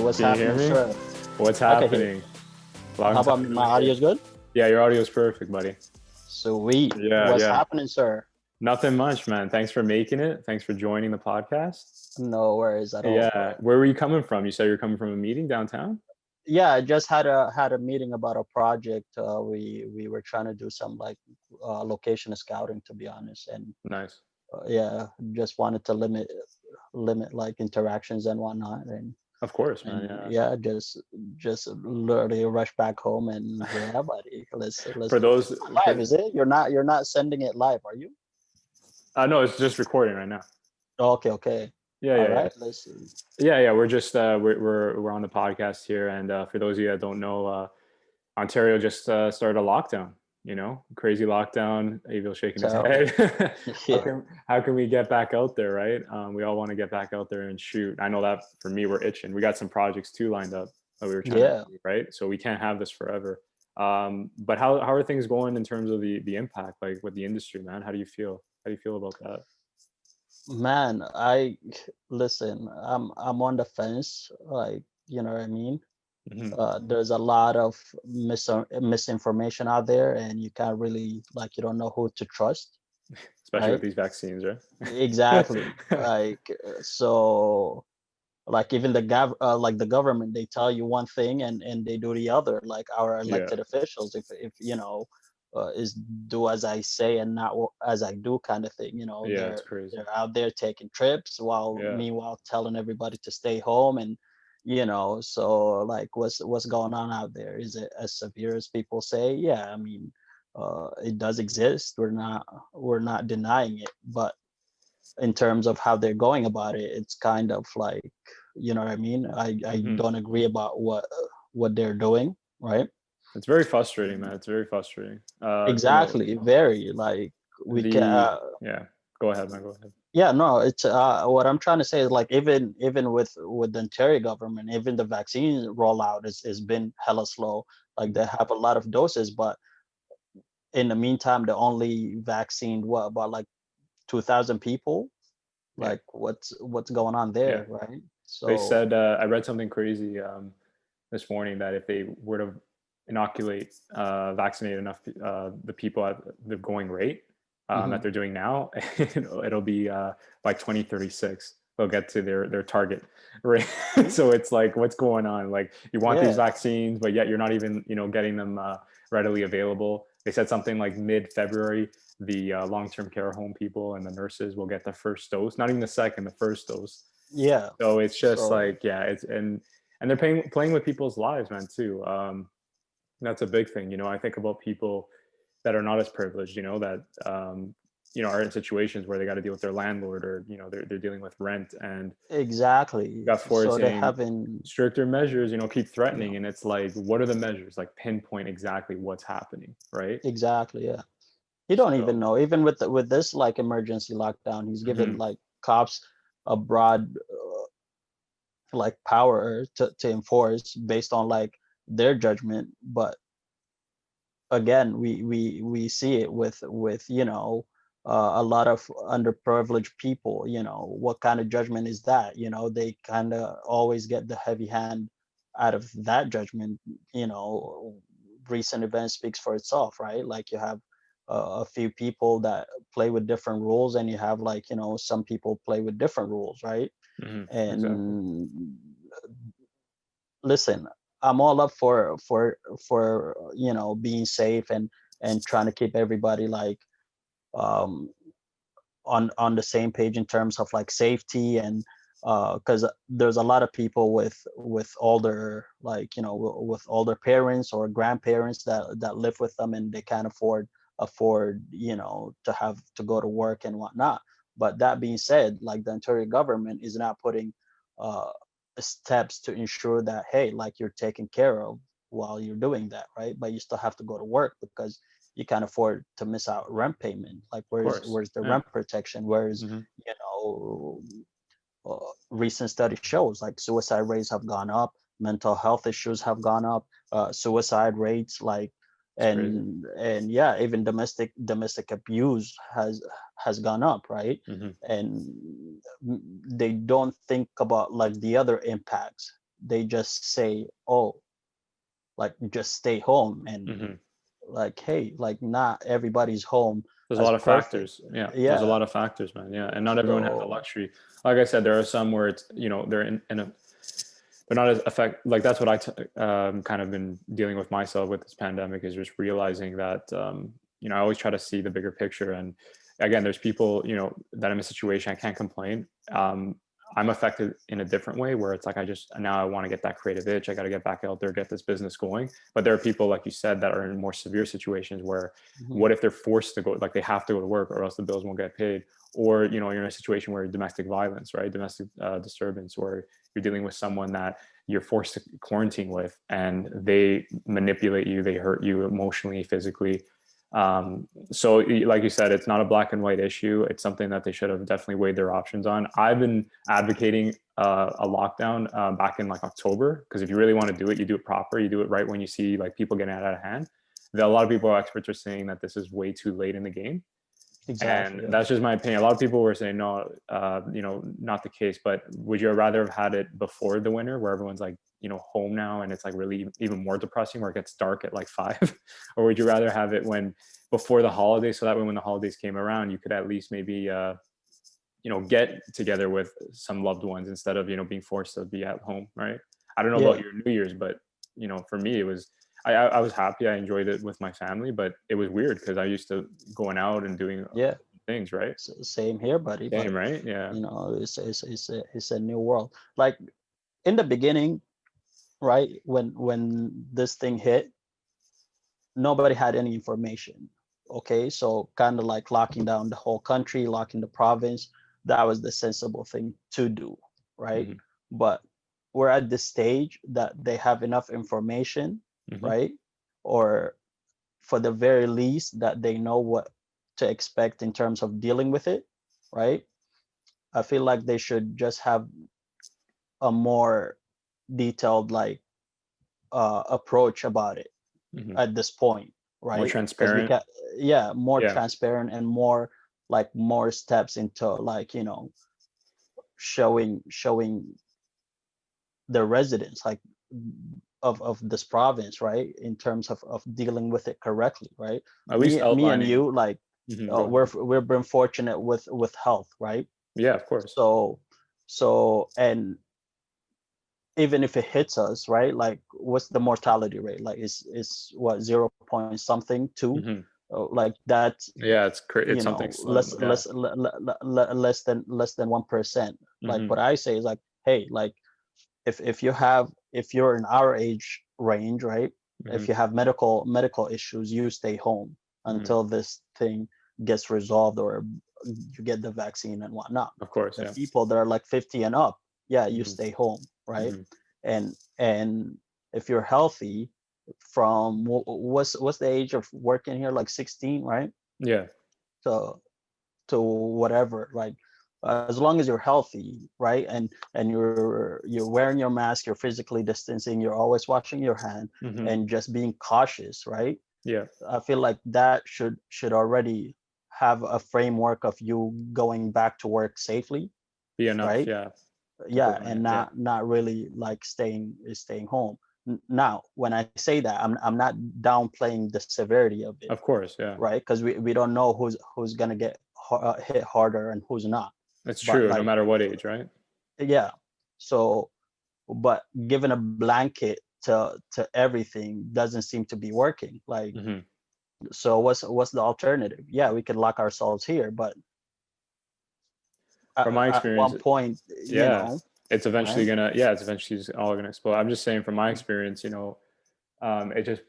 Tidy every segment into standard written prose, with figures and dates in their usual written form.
what's Can you hear happening, me? sir? What's I can hear you. happening? Long How about time me? no My audio hear. is good? Yeah, your audio is perfect, buddy. Sweet. Yeah, What's yeah. happening, sir? Nothing much, man. Thanks for making it. Thanks for joining the podcast. No worries at all, Yeah. bro. Where were you coming from? You said you're coming from a meeting downtown? Yeah, I just had a meeting about a project. We were trying to do some like location scouting, to be honest, and Nice. yeah, just wanted to limit like interactions and whatnot, Of course, man. and Yeah. yeah, just literally rush back home and yeah, buddy, let's For do it. It's those not live, for is it? You're not sending it live, are you? no, it's just recording right now. Okay, okay. Yeah, All yeah, yeah. right, let's see. Yeah. We're just we're on the podcast here, and for those of you that don't know, Ontario just started a lockdown. Crazy lockdown. Abiel shaking his Terrible. head. how Yeah, can how can we get back out there, right? We all want to get back out there and shoot. I know that for me, we're itching. We got some projects too lined up that we were trying to yeah, do, right? So we can't have this forever. But how are things going in terms of the impact, like with the industry, man? How do you feel? How do you feel about that? man. I listen. I'm on the fence. Like, you know what I mean. Hmm. There's a lot of misinformation out there, and you can't really like you don't know who to trust, Especially with right? these vaccines, right? Exactly. Like so. Like even like the government, they tell you one thing and they do the other. Like our Yeah, elected officials, if is do as I say and not as I do kind of thing. yeah, it's They're crazy. out there taking trips while Yeah. meanwhile telling everybody to stay home, and so like what's going on out there? Is it as severe as people say? Yeah, I mean, it does exist. We're not denying it, but in terms of how they're going about it, it's kind of like, you know what I mean? I Hmm. don't agree about what they're doing, right? It's very frustrating, man. It's very frustrating. Exactly, very like we can. Yeah. Go ahead, man. Go ahead. Yeah, no, it's what I'm trying to say is like even with the Ontario government, even the vaccine rollout is been hella slow. Like they have a lot of doses, but in the meantime, they only vaccinated what about like 2,000 people? Yeah. Like what's going on Yeah. there, right? They So said I read something crazy this morning that if they were to inoculate, vaccinate enough the people at the going rate that mhm. they're doing now, it'll be by 2036 they'll get to their target rate. So it's like, what's going on? Like you want these Yeah, vaccines, but yet you're not even getting them readily available. They said something like mid-February, the long-term care home people and the nurses will get the first dose, not even the second, the first dose. yeah. So it's just So like, yeah, it's and they're playing with people's lives, man, too. That's a big thing. I think about people that are not as privileged, that are in situations where they got to deal with their landlord, or they're dealing with rent, and exactly. got So they're forcing having stricter measures, keep yeah, threatening, and it's like, what are the measures? Like pinpoint exactly what's happening, right? exactly. Yeah. You don't even So, know. Even with this like emergency lockdown, he's given mhm, like cops a broad like power to enforce based on like their judgment. But again, we see it with a lot of underprivileged people. What kind of judgment is that? They kind of always get the heavy hand out of that judgment. you know Recent events speaks for itself, right? Like you have a few people that play with different rules, and you have like some people play with different rules, right? mhm, exactly. And listen, I'm all up for being safe and trying to keep everybody like um on the same page in terms of like safety, and because there's a lot of people with older, like with older parents or grandparents that live with them, and they can't afford to have to go to work and whatnot. But that being said, like the Ontario government is not putting uh steps to ensure that, hey, like you're taken care of while you're doing that, right? But you still have to go to work because you can't afford to miss out rent payment. Like Of where's course. where's the Yeah. rent protection? Where's Hmm. you know recent study shows like suicide rates have gone up, mental health issues have gone up, suicide rates, like, It's crazy. and yeah, even domestic abuse has gone up, right? Hmm. And they don't think about like the other impacts, they just say, oh, like just stay home, and Hmm. like, hey, like not everybody's home There's a as lot of perfect. factors. Yeah, there's a Yeah. lot of factors, man. Yeah, and not everyone has the So luxury. Like I said, there are some where it's, they're in a, they're not as effect, like that's what kind of been dealing with myself with this pandemic, is just realizing that I always try to see the bigger picture. And again, there's people, that I'm in a situation I can't complain. I'm affected in a different way, where it's like, now I want to get that creative itch. I got to get back out there, get this business going. But there are people, like you said, that are in more severe situations where, mhm, what if they're forced to go, like they have to go to work or else the bills won't get paid? Or, you're in a situation where domestic violence, right? Domestic disturbance, or you're dealing with someone that you're forced to quarantine with, and they manipulate you, they hurt you emotionally, physically. So like you said, it's not a black and white issue. It's something that they should have definitely weighed their options on. I've been advocating a lockdown back in like October, because if you really want to do it, you do it proper, you do it right when you see like people getting out of hand. A lot of people, experts, are saying that this is way too late in the game, and exactly. Yeah. that's just my opinion. A lot of people were saying no, not the case. But would you rather have had it before the winter, where everyone's like, home now, and it's like really even more depressing, where it gets dark at like 5? Or would you rather have it when before the holidays, so that way when the holidays came around, you could at least maybe get together with some loved ones, instead of being forced to be at home, right? I don't know about Yeah. your New Year's, but for me, it was, I was happy, I enjoyed it with my family, but it was weird because I used to going out and doing Yeah. things, right? Same here, buddy. Same, Like, right? Yeah. it's a new world. Like in the beginning, right? When this thing hit, nobody had any information. Okay, so kind of like locking down the whole country, locking the province, that was the sensible thing to do, right? Hmm. But we're at this stage that they have enough information, Hmm. right? Or for the very least that they know what to expect in terms of dealing with it, right? I feel like they should just have a more detailed like approach about it Hmm. at this point, More right? Because we transparent. can, yeah, more Yeah, transparent and more like more steps into like showing the residents like of this province, right? In terms of dealing with it correctly, right? at least Me and outlining. you, like Go ahead. we've been fortunate with health, right? Yeah, of course. So and even if it hits us, right? Like, what's the mortality rate? Like, is what 0 point something two? Hmm. Like that, Yeah, it's something less slim. Yeah. less than 1%. Like Hmm. what I say is like, hey, like if you're in our age range, right? Hmm. If you have medical issues, you stay home Hmm. until this thing gets resolved or you get the vaccine and whatnot. Of course. The Yeah. people that are like 50 and up, yeah, you Hmm. stay home, right? Hmm. And if you're healthy, from what's the age of working here, like 16, right? Yeah. So to whatever, like as long as you're healthy, right? And you're wearing your mask, you're physically distancing, you're always washing your hand Hmm. and just being cautious, right? Yeah. I feel like that should already have a framework of you going back to work safely, Be enough. right? Yeah. To Yeah, prevent and it. Yeah. not really like staying home. Now when I say that, I'm not downplaying the severity of it, Of course. Yeah. right? Because we don't know who's gonna get hit harder and who's not. It's But true. No like, matter what age, right? yeah, so but giving a blanket to everything doesn't seem to be working. Like, Hmm. so what's the alternative? Yeah, we could lock ourselves here, but From my at experience, one point, yeah, it's eventually right? gonna. Yeah, it's eventually all gonna explode. I'm just saying, from my experience, it just,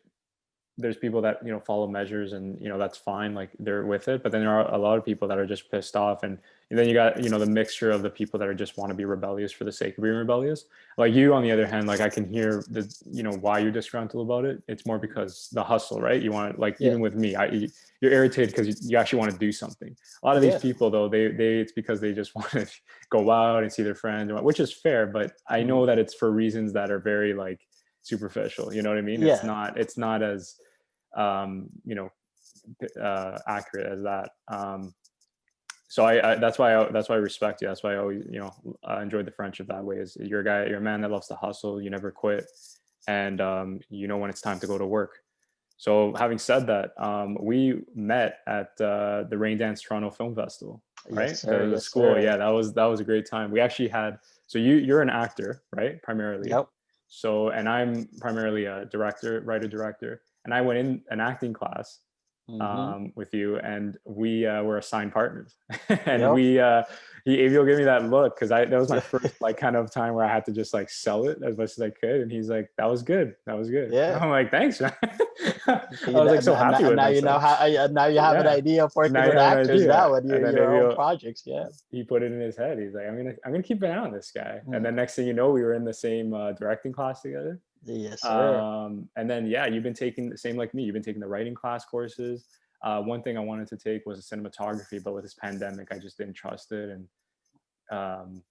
there's people that follow measures, and that's fine, like they're with it. But then there are a lot of people that are just pissed off, and then you got the mixture of the people that are just want to be rebellious for the sake of being rebellious. Like you, on the other hand, like I can hear the why you're disgruntled about it. It's more because the hustle, right? You want, like, Yeah, even with me, you're irritated because you actually want to do something. A lot of these yeah, people, though, they it's because they just want to go out and see their friends, which is fair. But I know mhm, that it's for reasons that are very like superficial. You know what I mean? It's yeah, not. It's not as um, you know, accurate as that. So that's why I respect you. That's why I always, enjoyed the friendship that way. Is you're a guy, you're a man that loves to hustle. You never quit, and you know when it's time to go to work. So having said that, we met at the Rain Dance Toronto Film Festival, Yes, right? sir. The Yes, school, sir. yeah, that was a great time. We actually had, so you're an actor, right? Primarily. Yep. So, and I'm primarily a director, writer director, and I went in an acting class Mm-hmm. with you, and we were assigned partners. And Yep. Abiel gave me that look because I that was my first like kind of time where I had to just like sell it as much as I could, and he's like, "That was good, that was good." Yeah. I'm like, "Thanks, man." I See was like that so happy with now you know myself. how now you have an Yeah, idea of working now you with have an actors idea, now and and then your own Abiel, projects. Yeah. he put it in his head. He's like, I'm gonna keep an eye on this guy." And Mm. then next thing you know, we were in the same directing class together. Yes, sir. And then yeah, you've been taking the same like me. You've been taking the writing class courses. One thing I wanted to take was a cinematography, but with this pandemic, I just didn't trust it, and um,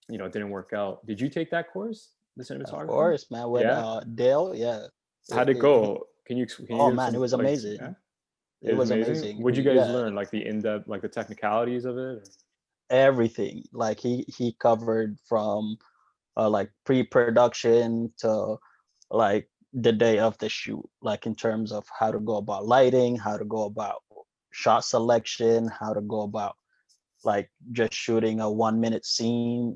it didn't work out. Did you take that course, the Of cinematography? course, man. With Yeah. Dale, yeah. How'd it go? Can you Oh give man, it some was like amazing. yeah? It It was was amazing. amazing. What'd you guys Yeah, learn? Like the in-depth, like the technicalities of it? everything. Like he covered from like pre-production to like the day of the shoot, like in terms of how to go about lighting, how to go about shot selection, how to go about like just shooting a 1 minute scene.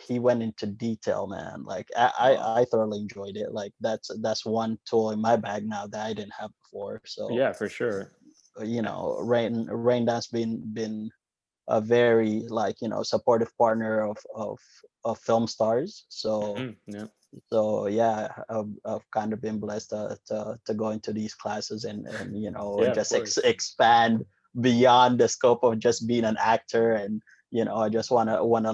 He went into detail, man. Like Wow. I thoroughly enjoyed it. Like that's one tool in my bag now that I didn't have before. So Yeah, for sure. Rain Dance been a very like supportive partner of film stars. So Yeah. yeah, I've kind of been blessed to go into these classes and Yeah, of just course. expand beyond the scope of just being an actor. And I just want to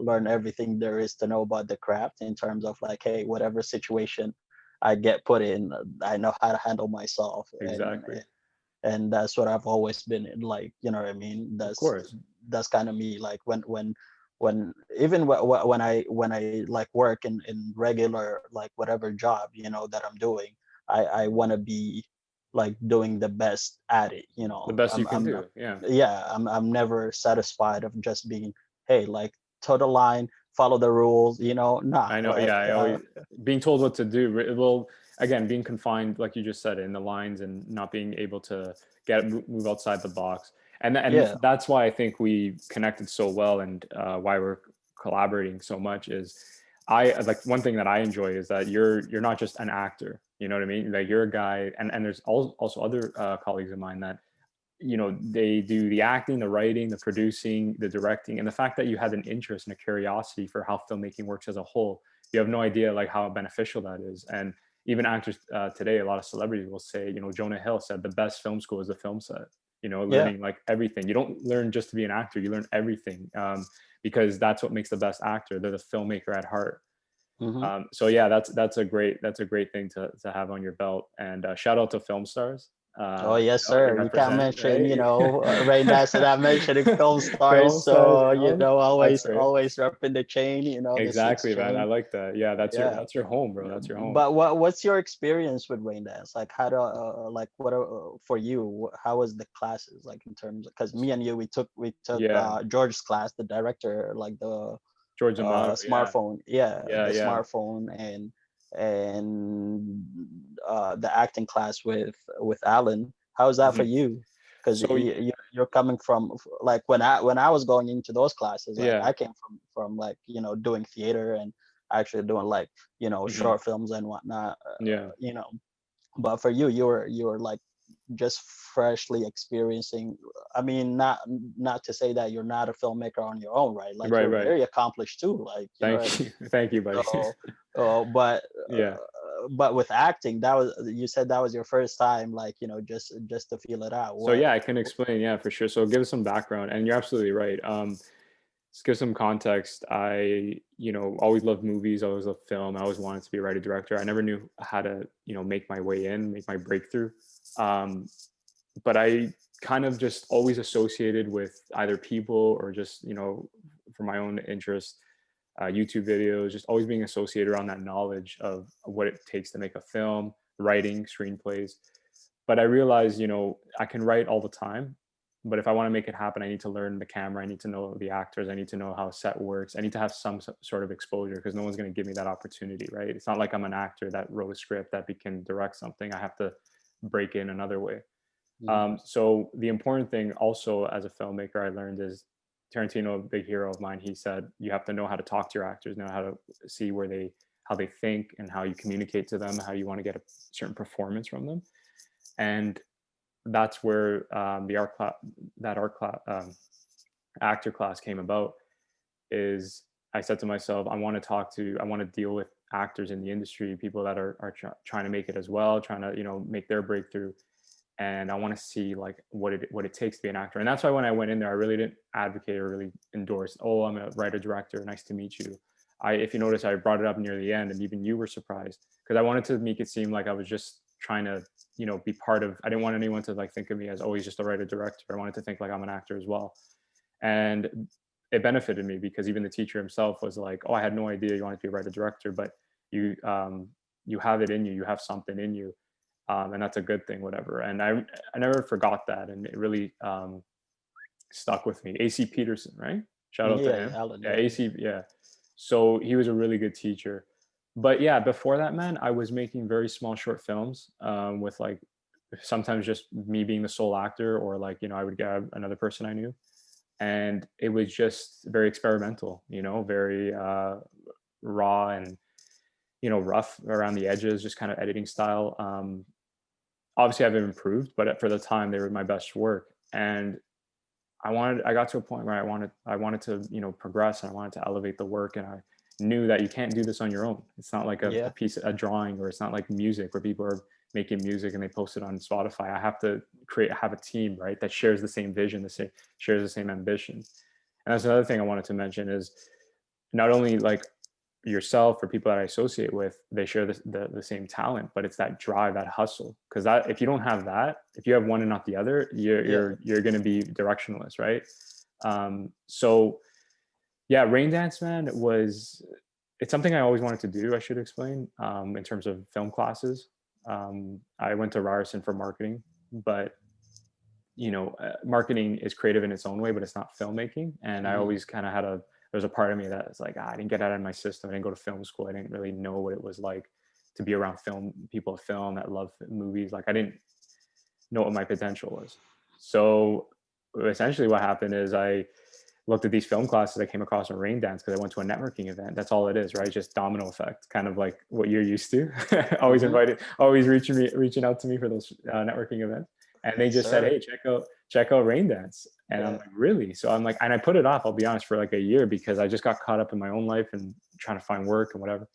learn everything there is to know about the craft, in terms of like, hey, whatever situation I get put in, I know how to handle myself. Exactly. And that's what I've always been in, like, what I mean. Of course. That's kind of me. Like when even when I like work in regular, like whatever job that I'm doing, I want to be like doing the best at it. The best you can I'm do. Yeah. yeah, I'm never satisfied of just being, hey, like, toe the line, follow the rules. Nah, I know. like Yeah, I always being told what to do. Well, again, being confined, like you just said, in the lines and not being able to move outside the box, and yeah. that's why I think we connected so well, and why we're collaborating so much is, I like one thing that I enjoy is that you're not just an actor. You know what I mean? Like you're a guy, and there's also other colleagues of mine that they do the acting, the writing, the producing, the directing, and the fact that you had an interest and a curiosity for how filmmaking works as a whole. You have no idea like how beneficial that is. And even actors today, a lot of celebrities will say, Jonah Hill said the best film school is the film set. Yeah. Learning like everything. You don't learn just to be an actor, you learn everything, because that's what makes the best actor. They're the filmmaker at heart. Hmm. So yeah, that's a great thing to have on your belt. And shout out to film stars. Oh yes, sir. You can't Represent, mention, right? Rain Dance without mentioning film stars. Film stars, So, that's always right. repping the chain, the six Exactly, man. I chain. like that. Yeah, Yeah. that's your home, bro. That's your home. But what's your experience with Rain Dance? Like, how to like what for you? How was the classes, like, in terms of, because me and you, we took Yeah, George's class, the director, like the George Amato. Yeah, smartphone, yeah, yeah, the yeah. smartphone, and the acting class with Alan. How's that for Mhm. you? Because So you're coming from, like, when I was going into those classes, like, yeah, I came from like, doing theater and actually doing, like, hmm, short films and whatnot. yeah, But for you, you were like just freshly experiencing. I mean, not to say that you're not a filmmaker on your own, right? Like, right, you're right. very accomplished too. Like, you know what I Thank you, mean? thank you, buddy. So, Yeah. but with acting, you said that was your first time, like, just to feel it out. So What? yeah, I can explain. Yeah, for sure. So give us some background, and you're absolutely right. Let's give some context. I, always loved movies. I always loved film. I always wanted to be a writer director. I never knew how to, make my way in, make my breakthrough. Um, but I kind of just always associated with either people or just, for my own interest, YouTube videos, just always being associated around that knowledge of what it takes to make a film, writing, screenplays. But I realized, I can write all the time, But if I want to make it happen, I need to learn the camera. I need to know the actors. I need to know how set works. I need to have some sort of exposure because no one's going to give me that opportunity, right? It's not like I'm an actor that wrote a script that can direct something. I have to break in another way. Mm. So the important thing also as a filmmaker I learned is Tarantino, a big hero of mine, he said you have to know how to talk to your actors, know how to see where they how they think and how you communicate to them, how you want to get a certain performance from them. And that's where the art class, that art class, actor class came about. Is I said to myself, I want to deal with actors in the industry, people that are trying to make it as well, trying to make their breakthrough, and I want to see like what it takes to be an actor. And that's why when I went in there, I really didn't advocate or really endorse, oh, I'm a writer director, nice to meet you. If you notice, I brought it up near the end, and even you were surprised because I wanted to make it seem like I was just trying to, be part of. I didn't want anyone to like think of me as always just a writer director. I wanted to think like I'm an actor as well, and it benefited me because even the teacher himself was like, "Oh, I had no idea you wanted to be a writer director, but you you have it in you. You have something in you, and that's a good thing, whatever." And I never forgot that, and it really stuck with me. AC Peterson, right? Shout out to Yeah, him. Alan. Yeah, Yeah, yeah. AC. Yeah. So he was a really good teacher. But yeah, before that, man, I was making very small short films with like sometimes just me being the sole actor, or like I would get another person I knew, and it was just very experimental. Very raw and rough around the edges, just kind of editing style. Obviously, I've improved, but for the time, they were my best work, and I got to a point where I wanted to progress, and I wanted to elevate the work, and I knew that you can't do this on your own. It's not like a Yeah. piece, a drawing, or it's not like music where people are making music and they post it on Spotify. I have to have a team, right, that shares the same vision, shares the same ambition. And that's another thing I wanted to mention is not only like yourself or people that I associate with, they share the same talent, but it's that drive, that hustle. Because that if you don't have that, if you have one and not the other, you're Yeah. you're going to be directionless, right? So yeah, rain dance, man, it's something I always wanted to do. I should explain in terms of film classes. I went to Ryerson for marketing, but marketing is creative in its own way, but it's not filmmaking. And I Hmm. always kind of there's a part of me that is like, I didn't get out of my system. I didn't go to film school. I didn't really know what it was like to be around people of film that love movies. Like I didn't know what my potential was. So essentially what happened is I looked at these film classes I came across in rain dance because I went to a networking event. That's all it is, right? Just domino effect, kind of like what you're used to. Hmm. Always reaching out to me for those networking events. And they Yes, just said, sir. "Hey, check out rain dance." And I'm Yeah. like, "Really?" So I'm like, and I put it off. I'll be honest, for like a year because I just got caught up in my own life and trying to find work and whatever.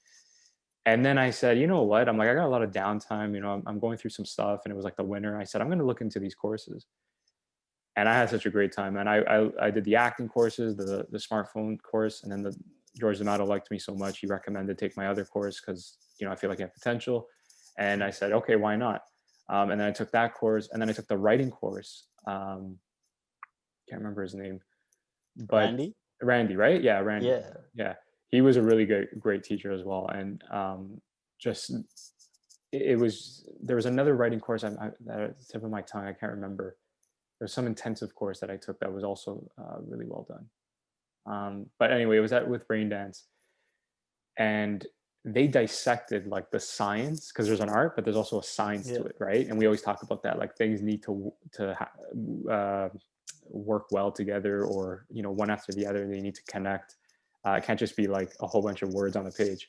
And then I said, you know what? I'm like, I got a lot of downtime. I'm going through some stuff, and it was like the winter. I said, I'm going to look into these courses, and I had such a great time. And I did the acting courses, the smartphone course, and then the George D'Amato liked me so much he recommended take my other course because I feel like I have potential, and I said okay, why not? And then I took that course, and then I took the writing course. Can't remember his name, but Randy. Randy, right? Yeah, Randy. Yeah. Yeah, he was a really great teacher as well, and just it was there was another writing course that at the tip of my tongue I can't remember. There's some intensive course that I took that was also really well done. But anyway, it was that with brain dance, and they dissected like the science because there's an art, but there's also a science to Yeah. it, right? And we always talk about that, like things need work well together, or one after the other. They need to connect. It can't just be like a whole bunch of words on a page.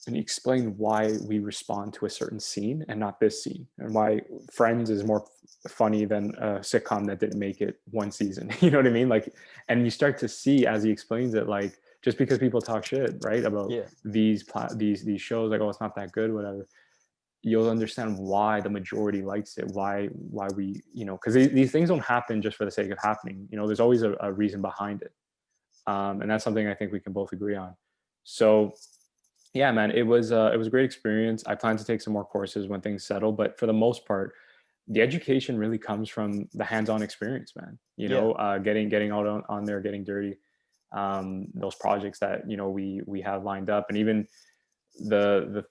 And he explained why we respond to a certain scene and not this scene, and why Friends is more funny than a sitcom that didn't make it one season. You know what I mean? Like, and you start to see as he explains it, like just because people talk shit, right, about Yeah. these shows, like, oh, it's not that good, whatever. You'll understand why the majority likes it, why we, because these things don't happen just for the sake of happening. There's always a reason behind it, and that's something I think we can both agree on. So yeah, man, it was a great experience. I plan to take some more courses when things settle, but for the most part, the education really comes from the hands-on experience, man. Yeah. Getting out on there, getting dirty. Those projects that we have lined up, and even the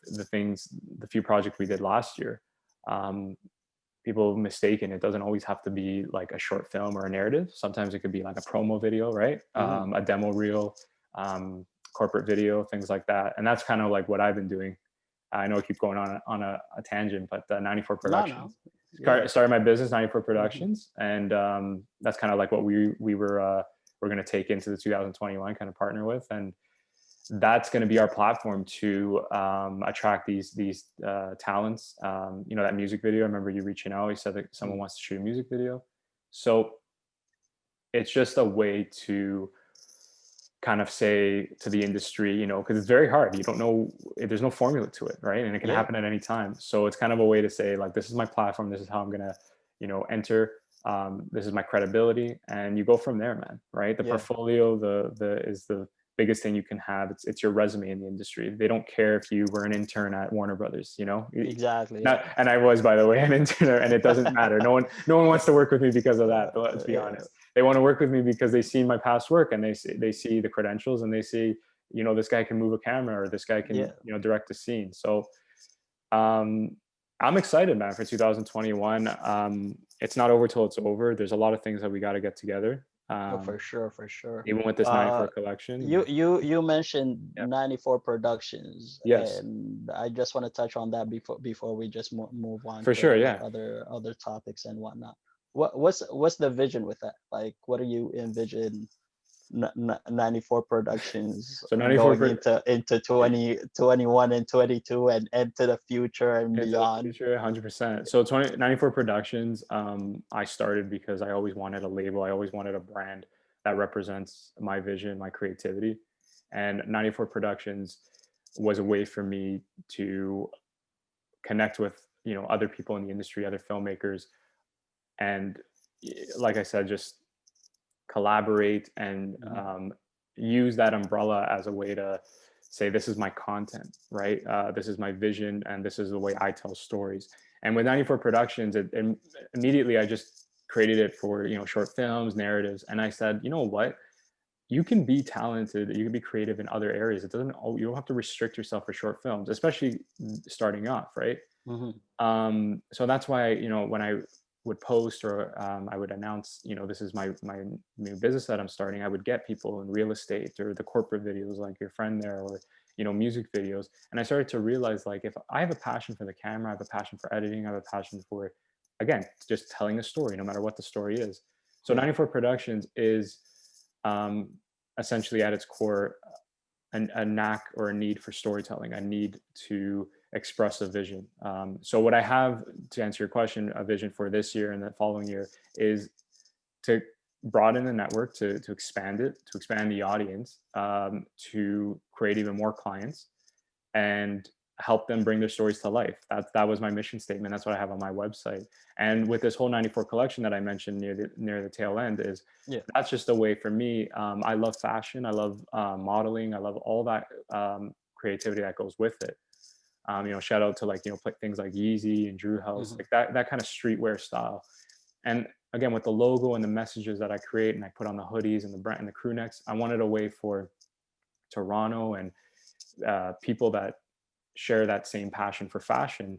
few projects we did last year. Um, people mistaken. It doesn't always have to be like a short film or a narrative. Sometimes it could be like a promo video, right? Hmm. A demo reel, corporate video, things like that. And that's kind of like what I've been doing. I know I keep going on a tangent, but 94 No, no. Productions. Yeah. Started my business, 94 Hmm. Productions, and that's kind of like what we're going to take into the 2021, kind of partner with, and that's going to be our platform to attract these talents. That music video. I remember you reaching out. You said that someone Hmm. wants to shoot a music video, so it's just a way to kind of say to the industry, because it's very hard. You don't know, there's no formula to it, right? And it can Yeah. happen at any time. So it's kind of a way to say, like, this is my platform. This is how I'm gonna, enter. This is my credibility, and you go from there, man. Right? The Yeah. portfolio, the is the biggest thing you can have. It's your resume in the industry. They don't care if you were an intern at Warner Brothers. Exactly. Yeah. Not, and I was, by the way, an intern, and it doesn't matter. No one wants to work with me because of that. But let's be Yeah. honest, they want to work with me because they see my past work, and they see the credentials, and they see, this guy can move a camera, or this guy can, Yeah. direct a scene. So um, I'm excited, man, for 2021. It's not over till it's over. There's a lot of things that we got to get together. No, for sure, for sure. Even with this Uh, 94 collection. you mentioned Yeah, 94 Productions, yes, and I just want to touch on that before we just move on for to sure. any Yeah. other topics and whatnot. What's the vision with that? Like, what do you envision 94 Productions So 94 going into 2021 and 22 and into the future and into the beyond? future, 100%. So 94 Productions, I started because I always wanted a label. I always wanted a brand that represents my vision, my creativity. And 94 Productions was a way for me to connect with, other people in the industry, other filmmakers, and like I said, just collaborate and Hmm. use that umbrella as a way to say, this is my content, right? This is my vision, and this is the way I tell stories. And with 94 Productions, immediately I just created it for, short films, narratives. And I said, you know what? You can be talented, you can be creative in other areas. You don't have to restrict yourself for short films, especially starting off, right? Hmm. So that's why, when I would post, or I would announce, this is my new business that I'm starting, I would get people in real estate, or the corporate videos like your friend there, or music videos. And I started to realize, like, if I have a passion for the camera, I have a passion for editing, I have a passion for, again, just telling a story, no matter what the story is. So Yeah. 94 Productions is um, essentially at its core a knack or a need for storytelling, a need to express a vision. So what I have, to answer your question, a vision for this year and the following year, is to broaden the network, to expand it, to expand the audience, to create even more clients, and help them bring their stories to life. That was my mission statement. That's what I have on my website. And with this whole 94 collection that I mentioned near the tail end, is Yeah. that's just a way for me. I love fashion. I love modeling. I love all that creativity that goes with it. Shout out to, like, things like Yeezy and Drew House, Hmm. like that kind of streetwear style. And again, with the logo and the messages that I create and I put on the hoodies and the brand and the crew necks, I wanted a way for Toronto and people that share that same passion for fashion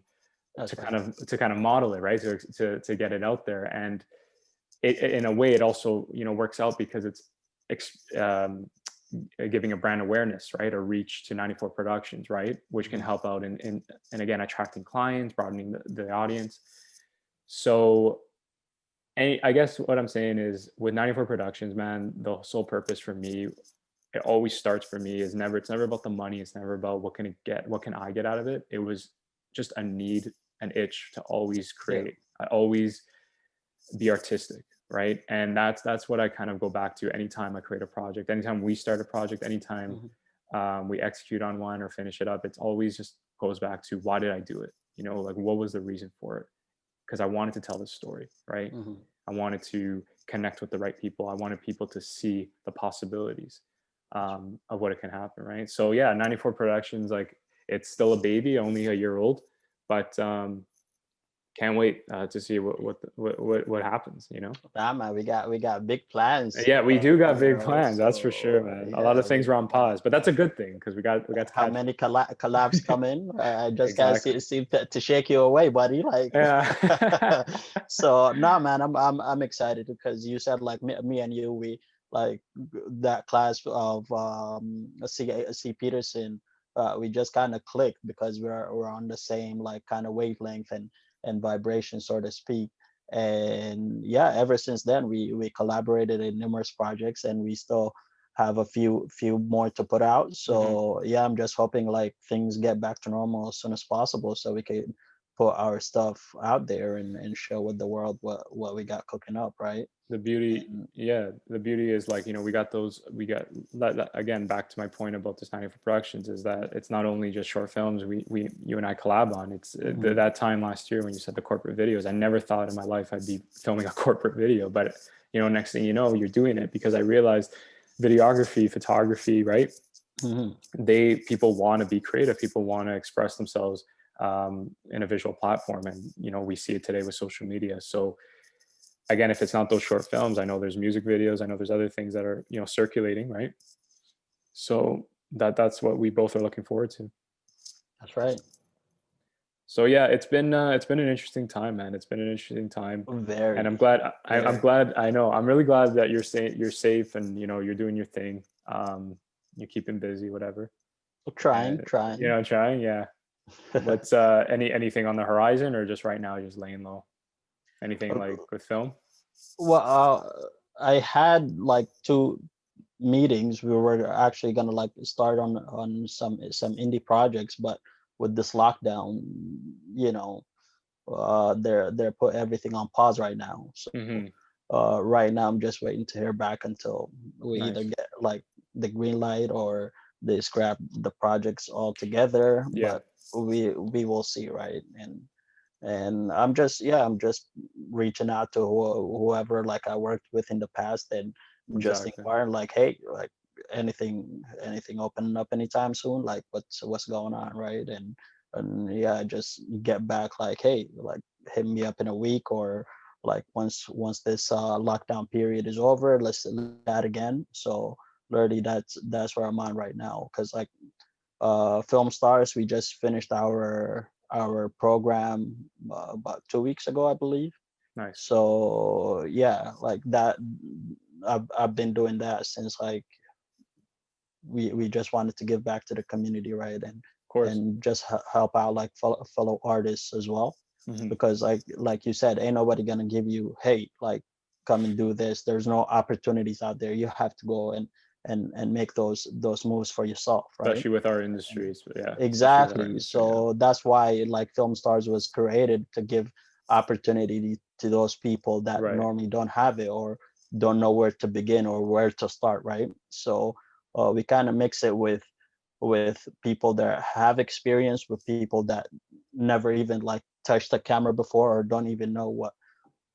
That's to right. kind of model it, right? To get it out there. And in a way, it also, works out because it's giving a brand awareness, right, or reach to 94 Productions, right, which can Hmm. help out in and again, attracting clients, broadening the audience. So, I guess what I'm saying is, with 94 Productions, man, the sole purpose for me, it always starts for me, is never it's never about the money. It's never about what can I get out of it. It was just a need, an itch to always Yeah. create. I always be artistic, right? And that's what I kind of go back to anytime I create a project, anytime we start a project, anytime Hmm. we execute on one or finish it up. It's always just goes back to, why did I do it? Like, what was the reason for it? Because I wanted to tell this story, right? Hmm. I wanted to connect with the right people. I wanted people to see the possibilities of what it can happen, right? So yeah, 94 Productions, like, it's still a baby, only a year old, but can't wait to see what happens. Nah, man, we got big plans. Yeah, we do got big plans. That's for sure, So man. A lot yeah, of things were on pause, but that's a good thing because we got to how catch many collabs come in? I just can't exactly. seem to shake you away, buddy. Like, Yeah. so nah, man, I'm excited because you said like me and you, we like that class of C Peterson. We just kind of clicked because we're on the same like kind of wavelength and vibration, so to speak. And yeah, ever since then we collaborated in numerous projects, and we still have a few more to put out. Hmm. So yeah, I'm just hoping like things get back to normal as soon as possible so we can put our stuff out there and show with the world what we got cooking up, right? The beauty, And yeah, the beauty is like, we got those, we got again, back to my point about this 90 for productions, is that it's not only just short films you and I collab on. It's mhm, that time last year when you said the corporate videos, I never thought in my life I'd be filming a corporate video, but next thing you know, you're doing it, because I realized videography, photography, right? mhm, People want to be creative, people want to express themselves in a visual platform, and we see it today with social media. So again, if it's not those short films, I know there's music videos, I know there's other things that are circulating, right? So that's what we both are looking forward to. that's right. So yeah, it's been an interesting time, man. It's been an interesting time, and I'm Very, glad. I'm very. glad. I know. I'm really glad that you're safe, and you're doing your thing. You're keeping busy, whatever. Trying, And trying. trying. Yeah. What's anything on the horizon, or just right now just laying low? Anything like with film? Well, I had like two meetings. We were actually gonna like start on some indie projects, but with this lockdown, you know, they're put everything on pause right now. So Hmm. right now I'm just waiting to hear back until we either Nice. get like the green light or they scrap the projects altogether. Yeah. But we will see, right? And I'm just reaching out to whoever like I worked with in the past, and just Exactly. inquiring like, hey, like anything opening up anytime soon, like what's going on, right? And yeah, just get back like, hey, like hit me up in a week, or like once this lockdown period is over, let's chat again. So literally that's where I'm on right now, because like film stars, we just finished our program about 2 weeks ago, I believe. Nice. So yeah, like that, I've been doing that since like we just wanted to give back to the community, right? and Of course. and just help out like fellow artists as well, Hmm. because like you said, ain't nobody gonna give you, hey, like come and do this. There's no opportunities out there. You have to go and make those moves for yourself, right? Especially with our industries, but yeah, especially with our Exactly. industry, yeah. So that's why like Film Stars was created, to give opportunity to those people that Right. normally don't have it, or don't know where to begin or where to start, right? So we kind of mix it with people that have experience, with people that never even like touched a camera before, or don't even know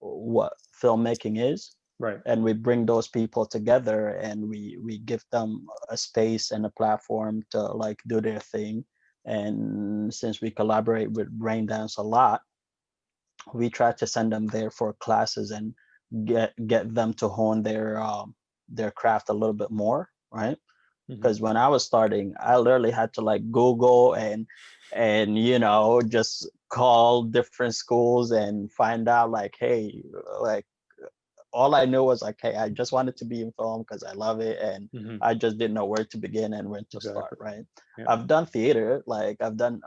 what filmmaking is. Right. And we bring those people together, and we give them a space and a platform to like do their thing. And since we collaborate with Brain Dance a lot, we try to send them there for classes and get them to hone their craft a little bit more, right? Hmm. Because when I was starting, I literally had to like Google and just call different schools and find out like, hey, like all I knew was like, hey, I just wanted to be in film because I love it, and Hmm. I just didn't know where to begin and when to start. Exactly. Right? Yeah. I've done theater, like I've done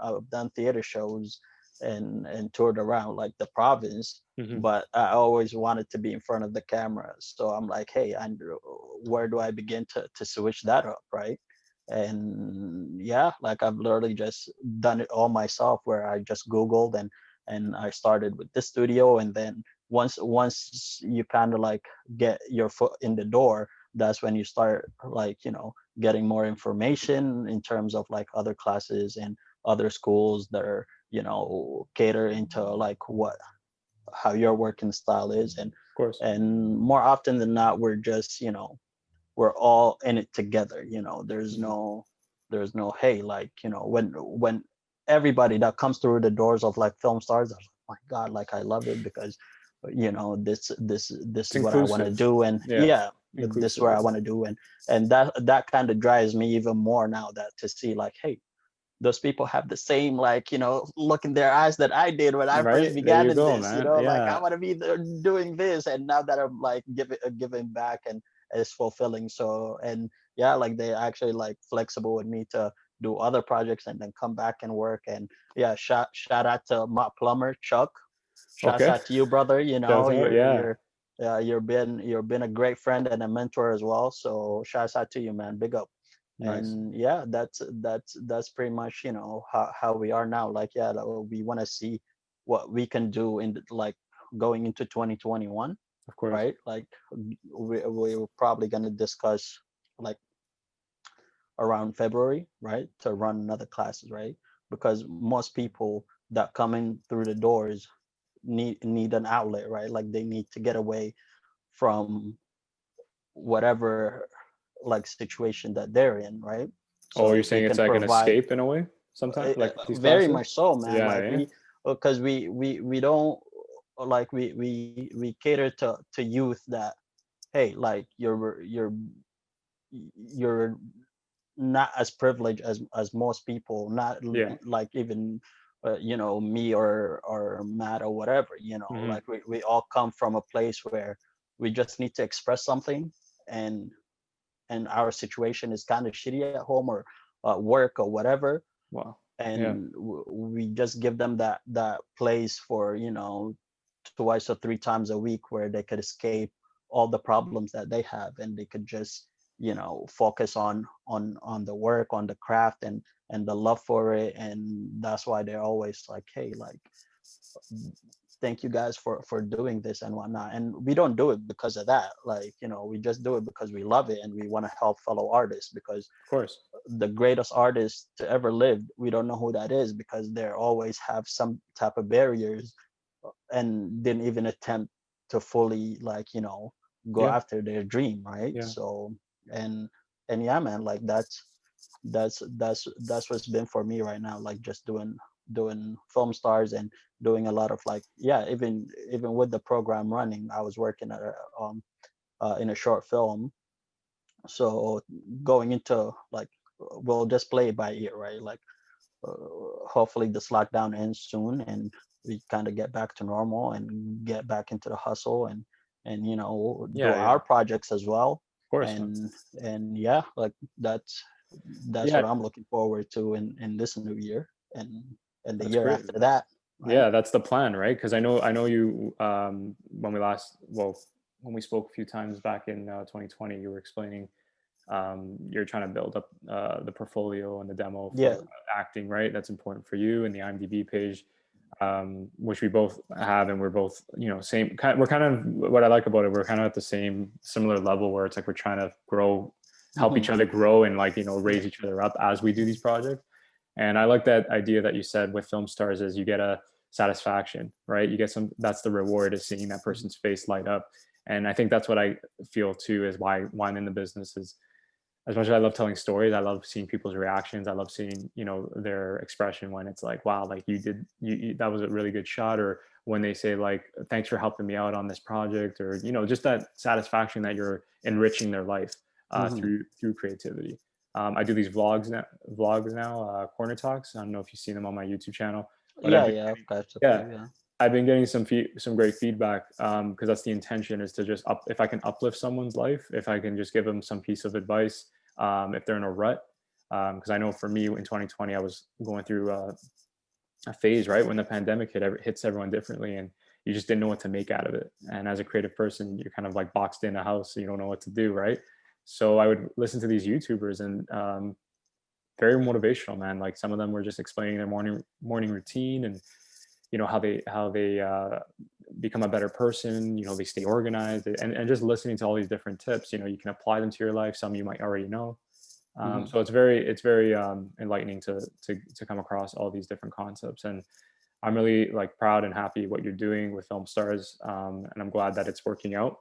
theater shows and toured around like the province, Hmm. but I always wanted to be in front of the camera. So I'm like, hey, Andrew, where do I begin to switch that up, right? And yeah, like I've literally just done it all myself, where I just Googled and I started with this studio, and then once you kind of like get your foot in the door, that's when you start like getting more information in terms of like other classes and other schools that are cater into like what how your working style is. and Of course. and more often than not, we're just we're all in it together. There's Hmm. no hey, like when everybody that comes through the doors of like film stars, my God, like I love it because this It's is what I want to inclusive. do, and Yeah, yeah, this is inclusive where I as want to well. do, and that kind of drives me even more now, that to see like, hey, those people have the same, like, look in their eyes that I did when I Right first there began you in go, this, man. like I Yeah, want to be doing this, and now that I'm like giving back, and it's fulfilling. So, and yeah, like they actually like flexible with me to do other projects and then come back and work. And yeah, shout out to my plumber Chuck. Shouts okay. out to you, brother. Shouts out, yeah. You've been a great friend and a mentor as well. So shouts out to you, man. Big up. Nice. And yeah, that's pretty much how we are now. Like, yeah, like, we want to see what we can do like going into 2021, Of course. right? Like we're probably gonna discuss like around February, right, to run another classes, right? Because most people that come in through the doors need an outlet, right? Like they need to get away from whatever like situation that they're in, right? Oh, So you're if we saying it's can like an provide, escape in a way, sometimes, like these very classes? much so, man. Yeah, Like yeah. because we don't, like we cater to youth that, hey, like you're not as privileged as most people, not Yeah. like even me or Matt or whatever, Hmm. like we all come from a place where we just need to express something, and our situation is kind of shitty at home or work or whatever, Wow. Yeah. and we just give them that place for twice or three times a week where they could escape all the problems that they have, and they could just focus on the work, on the craft, and the love for it. And that's why they're always like, hey, like, thank you guys for doing this and whatnot. And we don't do it because of that, like, we just do it because we love it and we want to help fellow artists, because Of course. the greatest artist to ever live, we don't know who that is, because they always have some type of barriers, and didn't even attempt to fully, like, go Yeah. after their dream, right? Yeah. So, and yeah, man, like that's what's been for me right now, like just doing film stars, and doing a lot of, like, yeah, even with the program running, I was working at in a short film. So going into, like, we'll just play it by ear, right? Like, hopefully this lockdown ends soon, and we kind of get back to normal and get back into the hustle, and do Yeah. Yeah. our Of projects as well. course, man. And yeah, like that's what Yeah. I'm looking forward to in this new year, and the That's year great. after that, right? Yeah, that's the plan, right? Because I know you, when we last, well, when we spoke a few times back in 2020, you were explaining, you're trying to build up the portfolio and the demo for Yeah. acting, right? That's important for you, and the IMDb page, which we both have, and we're both, same kind. We're kind of, what I like about it, we're kind of at the same similar level, where it's like we're trying to grow, help Hmm. each other grow, and, like, raise each other up as we do these projects. And I like that idea that you said with film stars, is you get a satisfaction, right? You get some, that's the reward, is seeing that person's face light up. And I think that's what I feel too, is why I'm in the business. Is, as much as I love telling stories, I love seeing people's reactions. I love seeing, their expression when it's like, wow, like that was a really good shot. Or when they say, like, thanks for helping me out on this project, or, just that satisfaction that you're enriching their life Hmm. through creativity. I do these vlogs now, corner talks. I don't know if you've seen them on my YouTube channel, but Yeah, yeah, I've got a yeah, few, yeah. I've been getting some great feedback, because that's the intention, is to just if I can uplift someone's life, if I can just give them some piece of advice, if they're in a rut. Because I know for me in 2020, I was going through a phase, right, when the pandemic hits everyone differently, and you just didn't know what to make out of it. And as a creative person, you're kind of like boxed in a house, so you don't know what to do, right? So I would listen to these YouTubers, and very motivational, man. Like, some of them were just explaining their morning routine, and how they become a better person. They stay organized, and just listening to all these different tips. You can apply them to your life. Some you might already know. Hmm. So it's very enlightening to come across all these different concepts. And I'm really, like, proud and happy what you're doing with Film Stars, and I'm glad that it's working out.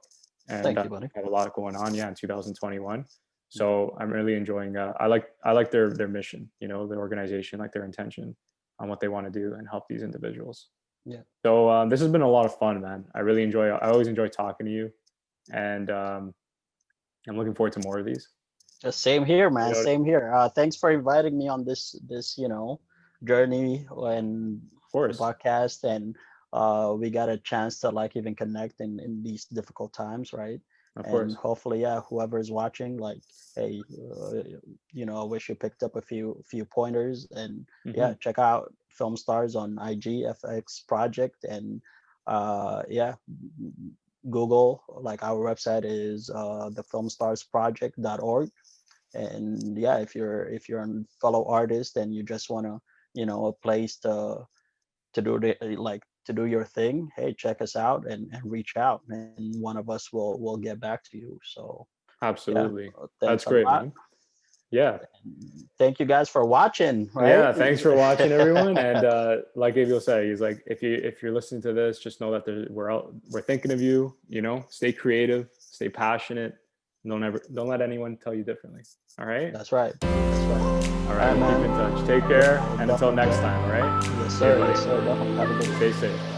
And Thank you, buddy. have a lot going on, yeah, in 2021. So I'm really enjoying. I like their mission, their organization, like their intention on what they want to do and help these individuals. Yeah. So this has been a lot of fun, man. I always enjoy talking to you, and I'm looking forward to more of these. Just same here, You man. know, of Same here. Thanks for inviting me on this journey and course, podcast, and we got a chance to like even connect in these difficult times, right? of And course. hopefully, yeah, whoever's watching, like, hey, I wish you picked up a few pointers, and yeah, Hmm. check out Film Stars on IG FX Project, and yeah, Google, like our website is thefilmstarsproject.org. And yeah, if you're a fellow artist and you just want to, a place to do your thing, hey, check us out and reach out, and one of us will get back to you. So yeah, Absolutely. thanks That's a great, lot. man. Yeah. Thank you guys for watching, right? Yeah, thanks for watching, everyone. And like Abiel said, he's like, if you're listening to this, just know that we're thinking of you. You know, stay creative, stay passionate. And don't let anyone tell you differently. All right. That's right. That's right. All All right. right, We'll keep man. in touch. Take care, We'll and until definitely next time. All right. yes See you, sir, buddy. yes sir, definitely have a good one. Stay safe.